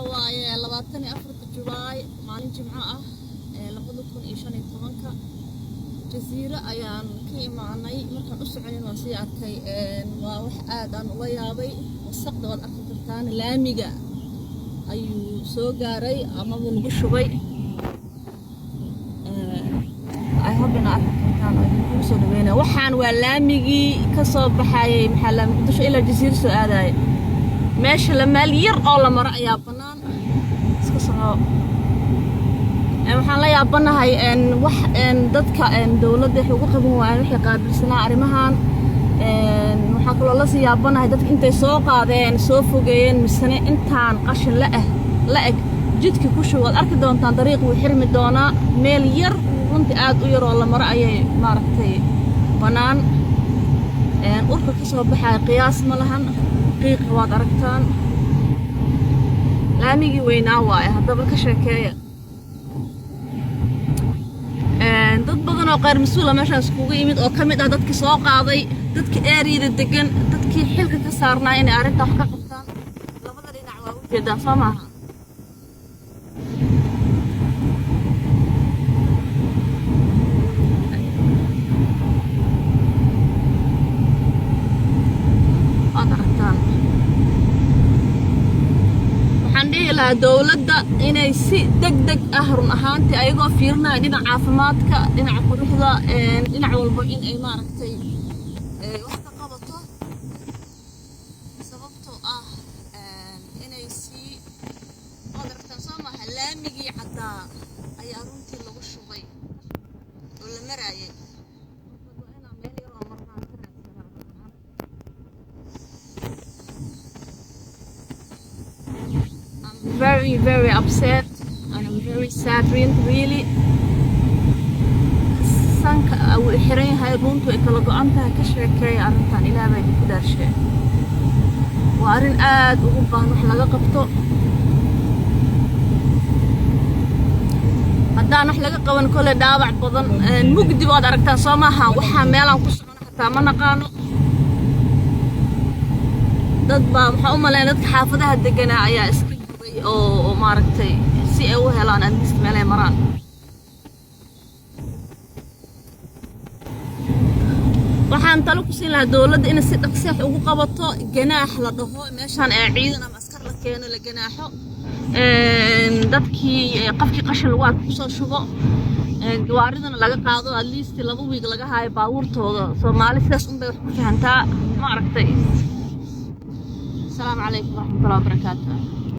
واي لبعتني أفرد جولاي مالين جمعة لقدكم إيشان الطبنكة جزيرة أيام كي معني مركان أسعين وسيارتي ووح آدان ويابي والسقد والأكترتان لاميجا أيو سوغاري أما بنقشوي I hope إن أكترتان يوصل بينا وحان ولاميجي كصوب حي محل مقدش إلى جزيرة سؤالي ماشي لما الير أو لما رأي بنان اسكسرها waxaan la yaabanahay wax dadka dawladda xuquuq qaban waa wixii qaabilsanaa arimahan waxa kale la sii yaabanahay dadka intay soo qaadeen soo fogeeyeen misane intaan qashin la eg jidka ku shuwad arki doontaan dariiq uu xirmi doonaa meel yar runtii aad u yar oo la maro ayay maaragtay banaan urka ka soo baxay qiyaas ma lahan qiiq waad aragtaan laamigi weynaa waay hadaba ka sheekeeya dad badan oo qaar mas'uul ah meeshan iskugu yimid oo kamid ah dadkii soo qaaday dadkii eeriyada degan dadkii xilka ka saarnaa inay arrinta wax ka qabtaan labada dhinac waa u jeedaan soo maaha dawladda inay si degdeg ah run ahaantii ayagoo fiirnaa dhinaca caafimaadka dhinaca quruxda dhinac walba in ay maaragtay wax ka qabato sababtoo ah inay si qadartan soo maaha laamigii caddaa ayaa runtii lagu shubay oo la maraayay very upset and I'm very sad really sanka aw xiran yahay runtu ay kala go'antahay ka sheekay arrintan ilaahay ku darshay waa arrin aad ugu baahan wax laga qabto haddaan wax laga qaban kole dhaawac badan mugdi baad aragtaan soo maaha waxa meelaan ku socon xataa ma naqaano dad baa waxa u maleeyay dadka xaafadaha deganaa ayaa iska oo maaragtay si ay u helaan adis meelay maraan waxaan talo ku siin lahaa dawladda in si dhaqso ah ugu qabato ganaax la dhaho meeshan ee ciidan ama askar la keeno la ganaaxo dadkii qafkii qashin lagu ku soo shubo gawaaridana laga qaado at least 2 week laga haayo baabuurtooda Soomaali sidaas un bay wax ku fahantaa maaragtay Assalaamu calaykum wa rahmatullahi wa barakaatuh